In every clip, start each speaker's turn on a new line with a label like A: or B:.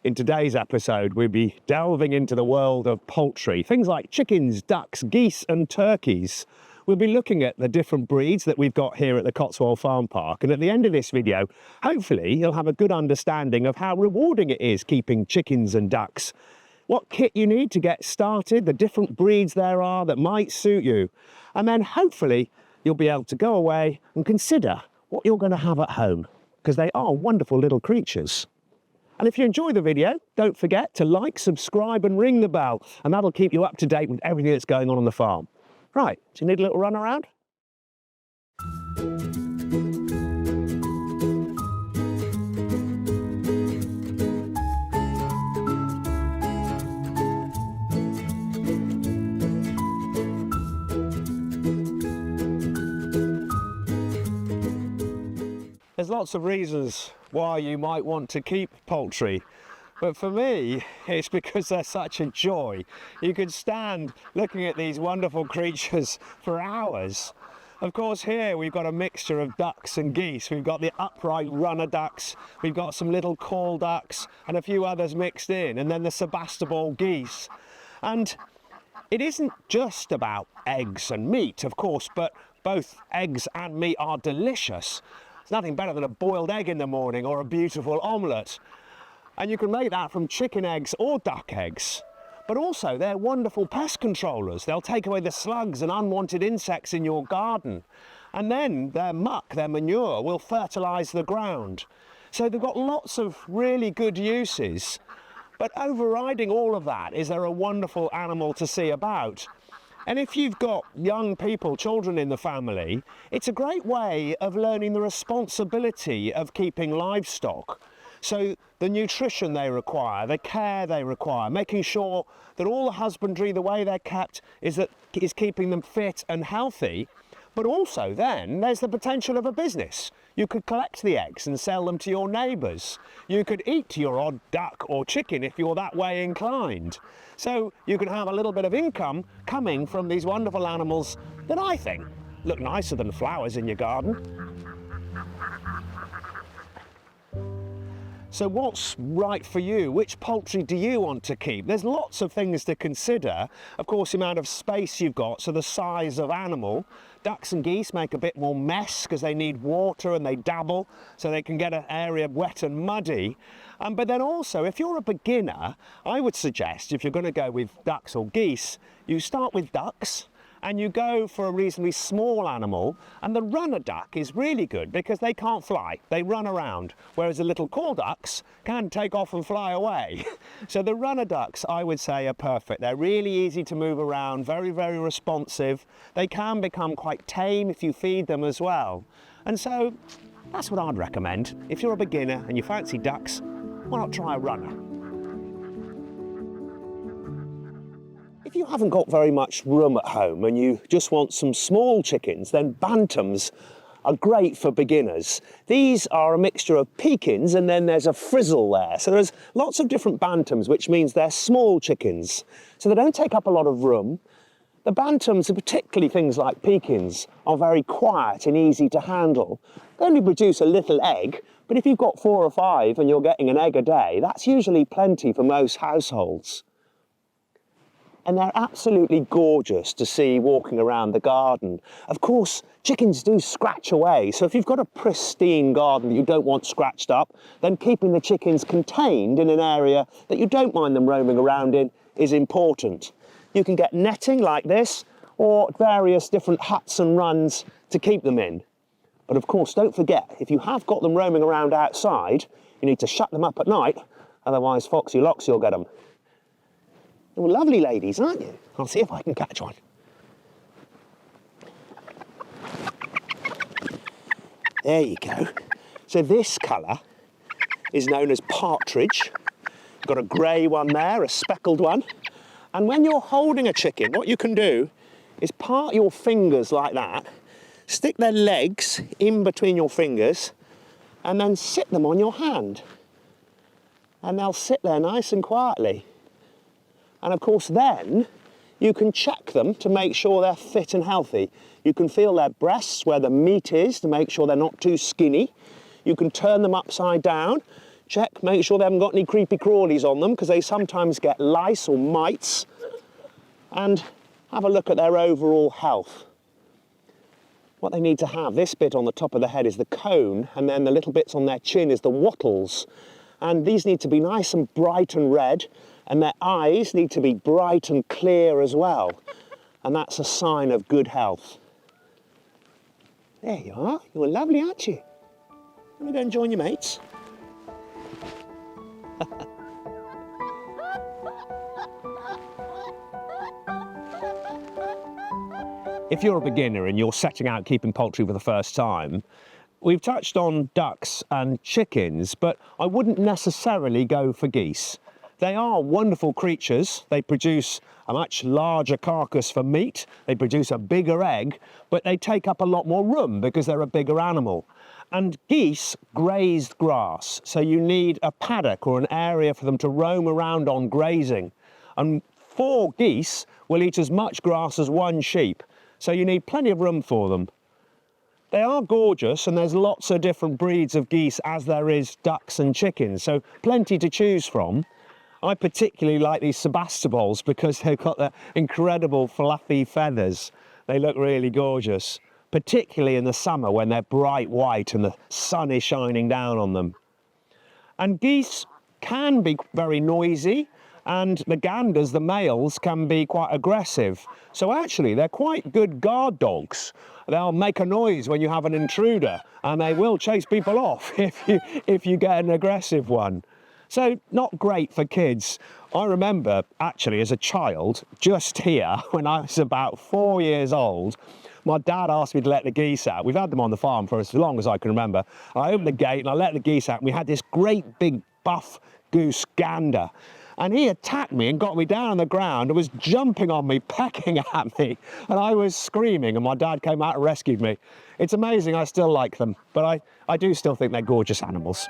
A: In today's episode, we'll be delving into the world of poultry, things like chickens, ducks, geese and turkeys. We'll be looking at the different breeds that we've got here at the Cotswold Farm Park, and at the end of this video, hopefully you'll have a good understanding of how rewarding it is keeping chickens and ducks, what kit you need to get started, the different breeds there are that might suit you, and then hopefully you'll be able to go away and consider what you're going to have at home, because they are wonderful little creatures. And if you enjoy the video, don't forget to like, subscribe and ring the bell, and that'll keep you up to date with everything that's going on the farm. Right, do you need a little run around? There's lots of reasons why you might want to keep poultry, but for me it's because they're such a joy. You could stand looking at these wonderful creatures for hours. Of course, here we've got a mixture of ducks and geese. We've got the upright runner ducks, we've got some little call ducks and a few others mixed in, and then the Sebastopol geese. And it isn't just about eggs and meat, of course, but both eggs and meat are delicious. Nothing better than a boiled egg in the morning or a beautiful omelette. And you can make that from chicken eggs or duck eggs. But also they're wonderful pest controllers. They'll take away the slugs and unwanted insects in your garden. And then their muck, their manure, will fertilise the ground. So they've got lots of really good uses. But overriding all of that is they're a wonderful animal to see about. And if you've got young people, children in the family, it's a great way of learning the responsibility of keeping livestock. So the nutrition they require, the care they require, making sure that all the husbandry, the way they're kept, is keeping them fit and healthy. But also then there's the potential of a business. You could collect the eggs and sell them to your neighbours. You could eat your odd duck or chicken if you're that way inclined. So you can have a little bit of income coming from these wonderful animals that I think look nicer than flowers in your garden. So what's right for you? Which poultry do you want to keep? There's lots of things to consider. Of course, the amount of space you've got, so the size of animal. Ducks and geese make a bit more mess because they need water and they dabble, so they can get an area wet and muddy. But then also, if you're a beginner, I would suggest, if you're going to go with ducks or geese, you start with ducks and you go for a reasonably small animal, and the runner duck is really good because they can't fly, they run around, whereas the little call ducks can take off and fly away. So the runner ducks, I would say, are perfect. They're really easy to move around, very, very responsive. They can become quite tame if you feed them as well. And so that's what I'd recommend. If you're a beginner and you fancy ducks, why not try a runner? If you haven't got very much room at home and you just want some small chickens, then bantams are great for beginners. These are a mixture of Pekins and then there's a frizzle there. So there's lots of different bantams, which means they're small chickens. So they don't take up a lot of room. The bantams, and particularly things like Pekins, are very quiet and easy to handle. They only produce a little egg, but if you've got 4 or 5 and you're getting an egg a day, that's usually plenty for most households. And they're absolutely gorgeous to see walking around the garden. Of course, chickens do scratch away, so if you've got a pristine garden that you don't want scratched up, then keeping the chickens contained in an area that you don't mind them roaming around in is important. You can get netting like this, or various different huts and runs to keep them in. But of course, don't forget, if you have got them roaming around outside, you need to shut them up at night, otherwise Foxy Loxy will get them. You're lovely ladies, aren't you? I'll see if I can catch one. There you go. So this colour is known as partridge. You've got a grey one there, a speckled one. And when you're holding a chicken, what you can do is part your fingers like that, stick their legs in between your fingers, and then sit them on your hand. And they'll sit there nice and quietly. And of course then you can check them to make sure they're fit and healthy. You can feel their breasts where the meat is to make sure they're not too skinny. You can turn them upside down. check, make sure they haven't got any creepy crawlies on them, because they sometimes get lice or mites. And have a look at their overall health. What they need to have, this bit on the top of the head is the cone, and then the little bits on their chin is the wattles. And these need to be nice and bright and red, and their eyes need to be bright and clear as well. And that's a sign of good health. There you are, you're lovely, aren't you? Let me go and join your mates. If you're a beginner and you're setting out keeping poultry for the first time, we've touched on ducks and chickens, but I wouldn't necessarily go for geese. They are wonderful creatures. They produce a much larger carcass for meat. They produce a bigger egg, but they take up a lot more room because they're a bigger animal. And geese grazed grass, so you need a paddock or an area for them to roam around on grazing. And 4 geese will eat as much grass as 1 sheep. So you need plenty of room for them. They are gorgeous, and there's lots of different breeds of geese as there is ducks and chickens, so plenty to choose from. I particularly like these Sebastopols because they've got the incredible fluffy feathers. They look really gorgeous, particularly in the summer when they're bright white and the sun is shining down on them. And geese can be very noisy, and the ganders, the males, can be quite aggressive. So actually, they're quite good guard dogs. They'll make a noise when you have an intruder, and they will chase people off if you get an aggressive one. So not great for kids. I remember, actually, as a child, just here, when I was about 4 years old, my dad asked me to let the geese out. We've had them on the farm for as long as I can remember. I opened the gate and I let the geese out, and we had this great big buff goose gander. And he attacked me and got me down on the ground and was jumping on me, pecking at me, and I was screaming, and my dad came out and rescued me. It's amazing I still like them, but I do still think they're gorgeous animals.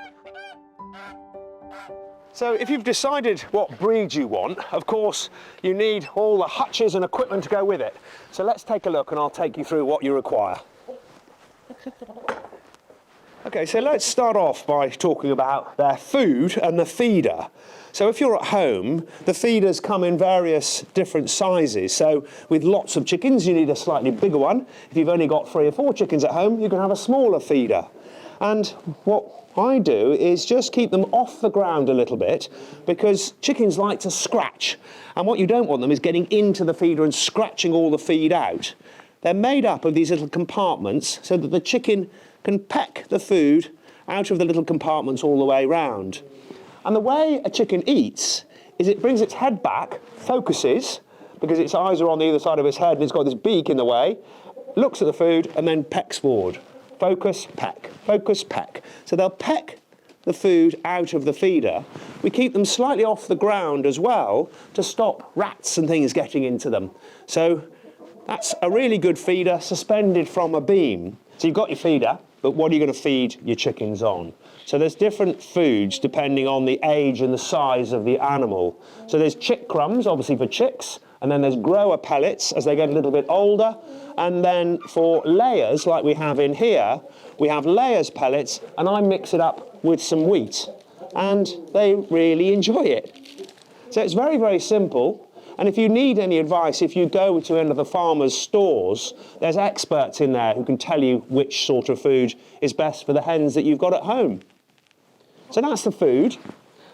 A: So if you've decided what breed you want, of course, you need all the hutches and equipment to go with it. So let's take a look and I'll take you through what you require. Okay, so let's start off by talking about their food and the feeder. So if you're at home, the feeders come in various different sizes. So with lots of chickens, you need a slightly bigger one. If you've only got 3 or 4 chickens at home, you can have a smaller feeder. And what I do is just keep them off the ground a little bit, because chickens like to scratch. And what you don't want them is getting into the feeder and scratching all the feed out. They're made up of these little compartments so that the chicken can peck the food out of the little compartments all the way round. And the way a chicken eats is it brings its head back, focuses, because its eyes are on the either side of its head and it's got this beak in the way, looks at the food and then pecks forward. Focus, peck, focus, peck. So they'll peck the food out of the feeder. We keep them slightly off the ground as well to stop rats and things getting into them. So that's a really good feeder suspended from a beam. So you've got your feeder, but what are you going to feed your chickens on? So there's different foods depending on the age and the size of the animal. So there's chick crumbs, obviously for chicks, and then there's grower pellets as they get a little bit older. And then for layers, like we have in here, we have layers pellets, and I mix it up with some wheat. And they really enjoy it. So it's very, very simple. And if you need any advice, if you go to any of the farmers' stores, there's experts in there who can tell you which sort of food is best for the hens that you've got at home. So that's the food.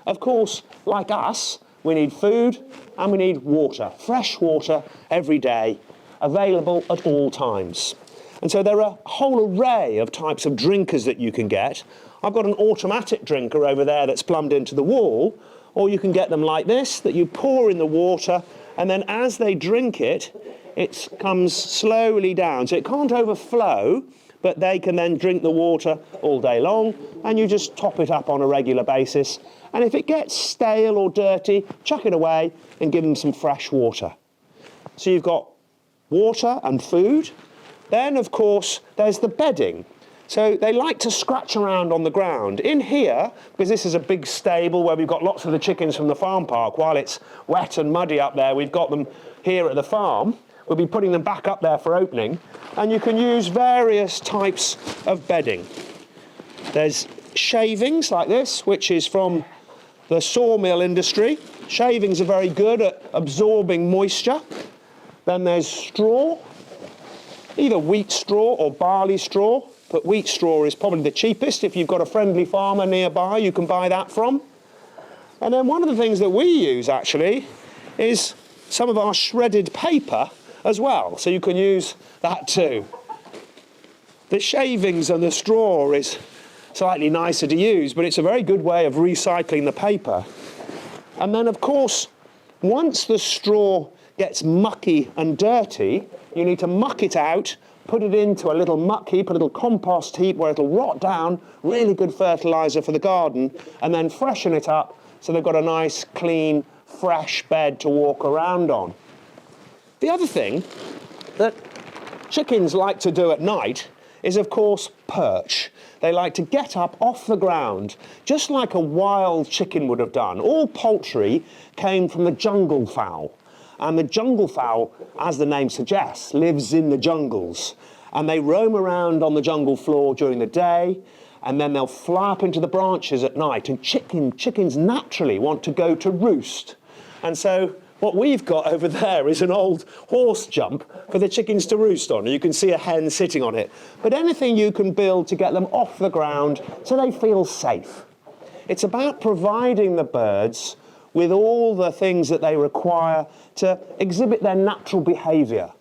A: Of course, like us, we need food and we need water, fresh water every day, available at all times. And so there are a whole array of types of drinkers that you can get. I've got an automatic drinker over there that's plumbed into the wall, or you can get them like this, that you pour in the water, and then as they drink it, it comes slowly down. So it can't overflow, but they can then drink the water all day long, and you just top it up on a regular basis. And if it gets stale or dirty, chuck it away and give them some fresh water. So you've got water and food. Then, of course, there's the bedding. So they like to scratch around on the ground. In here, because this is a big stable where we've got lots of the chickens from the farm park, while it's wet and muddy up there, we've got them here at the farm. We'll be putting them back up there for opening. And you can use various types of bedding. There's shavings like this, which is from the sawmill industry. Shavings are very good at absorbing moisture. Then there's straw, either wheat straw or barley straw, but wheat straw is probably the cheapest. If you've got a friendly farmer nearby, you can buy that from. And then one of the things that we use actually is some of our shredded paper as well, so you can use that too. The shavings and the straw is slightly nicer to use, but it's a very good way of recycling the paper. And then of course, once the straw gets mucky and dirty, you need to muck it out, put it into a little muck heap, a little compost heap where it'll rot down, really good fertiliser for the garden, and then freshen it up so they've got a nice, clean, fresh bed to walk around on. The other thing that chickens like to do at night is, of course, perch. They like to get up off the ground, just like a wild chicken would have done. All poultry came from the jungle fowl. And the jungle fowl, as the name suggests, lives in the jungles. And they roam around on the jungle floor during the day, and then they'll fly up into the branches at night. And chickens naturally want to go to roost. And so what we've got over there is an old horse jump for the chickens to roost on. You can see a hen sitting on it. But anything you can build to get them off the ground so they feel safe. It's about providing the birds with all the things that they require to exhibit their natural behaviour.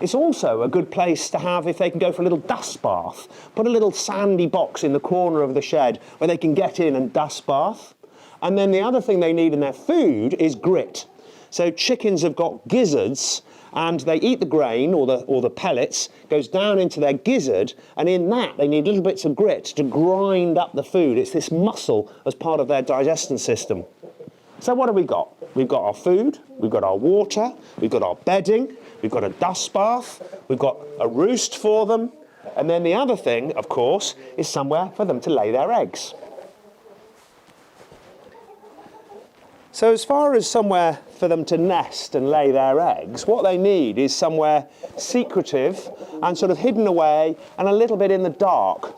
A: It's also a good place to have if they can go for a little dust bath. Put a little sandy box in the corner of the shed where they can get in and dust bath. And then the other thing they need in their food is grit. So chickens have got gizzards, and they eat the grain or the pellets, goes down into their gizzard, and in that they need little bits of grit to grind up the food. It's this muscle as part of their digestion system. So what have we got? We've got our food, we've got our water, we've got our bedding, we've got a dust bath, we've got a roost for them, and then the other thing, of course, is somewhere for them to lay their eggs. So as far as somewhere for them to nest and lay their eggs, what they need is somewhere secretive and sort of hidden away and a little bit in the dark.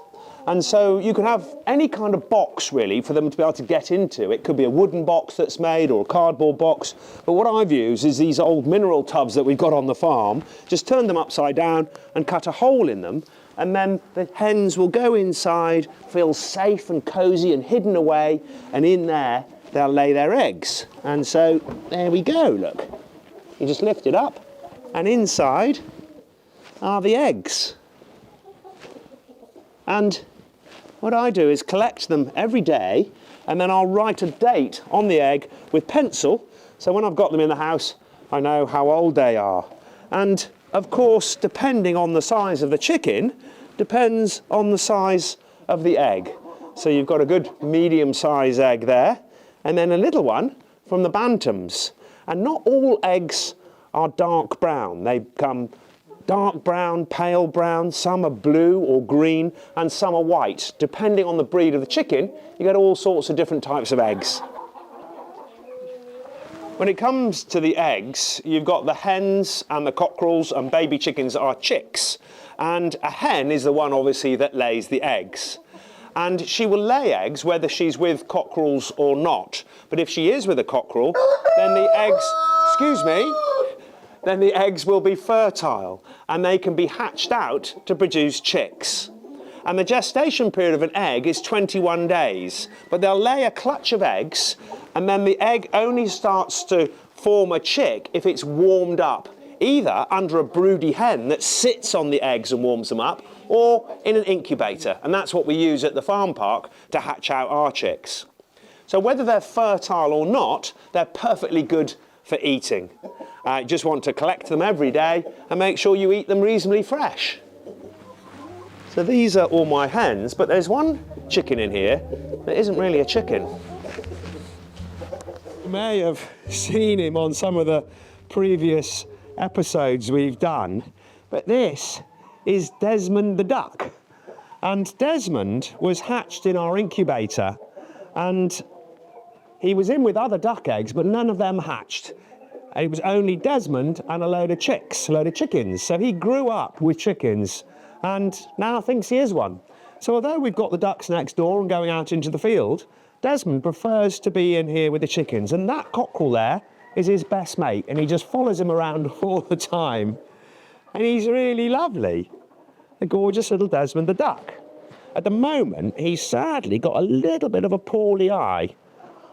A: And so you can have any kind of box really for them to be able to get into. It could be a wooden box that's made or a cardboard box. But what I've used is these old mineral tubs that we've got on the farm. Just turn them upside down and cut a hole in them. And then the hens will go inside, feel safe and cosy and hidden away. And in there, they'll lay their eggs. And so there we go, look. You just lift it up and inside are the eggs. And what I do is collect them every day, and then I'll write a date on the egg with pencil, so when I've got them in the house, I know how old they are. And of course, depending on the size of the chicken, depends on the size of the egg. So you've got a good medium-sized egg there, and then a little one from the bantams. And not all eggs are dark brown. They come dark brown, pale brown, some are blue or green, and some are white. Depending on the breed of the chicken, you get all sorts of different types of eggs. When it comes to the eggs, you've got the hens and the cockerels, and baby chickens are chicks. And a hen is the one, obviously, that lays the eggs. And she will lay eggs whether she's with cockerels or not. But if she is with a cockerel, then the eggs, then the eggs will be fertile and they can be hatched out to produce chicks. And the gestation period of an egg is 21 days, but they'll lay a clutch of eggs, and then the egg only starts to form a chick if it's warmed up, either under a broody hen that sits on the eggs and warms them up, or in an incubator, and that's what we use at the farm park to hatch out our chicks. So whether they're fertile or not, they're perfectly good for eating. You just want to collect them every day and make sure you eat them reasonably fresh. So these are all my hens, but there's one chicken in here that isn't really a chicken. You may have seen him on some of the previous episodes we've done, but this is Desmond the duck. And Desmond was hatched in our incubator, and he was in with other duck eggs, but none of them hatched. It was only Desmond and a load of chicks, a load of chickens. So he grew up with chickens and now thinks he is one. So although we've got the ducks next door and going out into the field, Desmond prefers to be in here with the chickens, and that cockerel there is his best mate, and he just follows him around all the time. And he's really lovely. The gorgeous little Desmond the duck. At the moment, he's sadly got a little bit of a poorly eye.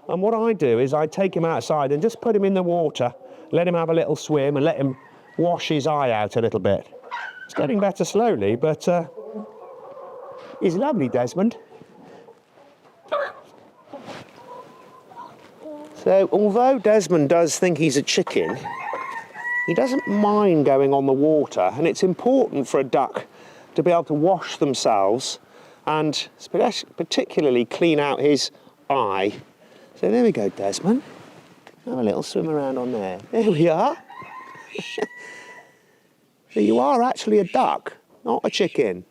A: And what I do is I take him outside and just put him in the water, let him have a little swim and let him wash his eye out a little bit. It's getting better slowly, but he's lovely, Desmond. So, although Desmond does think he's a chicken, he doesn't mind going on the water, and it's important for a duck to be able to wash themselves and particularly clean out his eye. So there we go, Desmond. Have a little swim around on there. There we are. So you are actually a duck, not a chicken.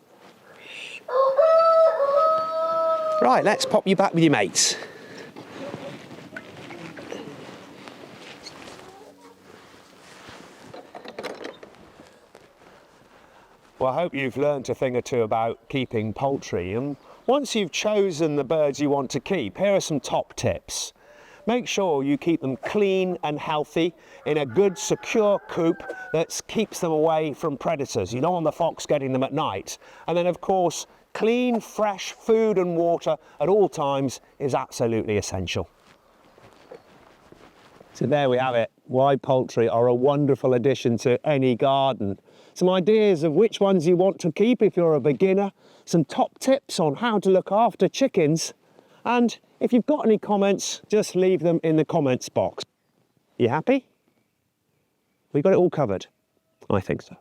A: Right, let's pop you back with your mates. Well, I hope you've learned a thing or two about keeping poultry, and once you've chosen the birds you want to keep, here are some top tips. Make sure you keep them clean and healthy in a good, secure coop that keeps them away from predators. You don't want the fox getting them at night. And then, of course, clean, fresh food and water at all times is absolutely essential. So there we have it. Why poultry are a wonderful addition to any garden. Some ideas of which ones you want to keep if you're a beginner, some top tips on how to look after chickens, and if you've got any comments, just leave them in the comments box. You happy? We got it all covered? I think so.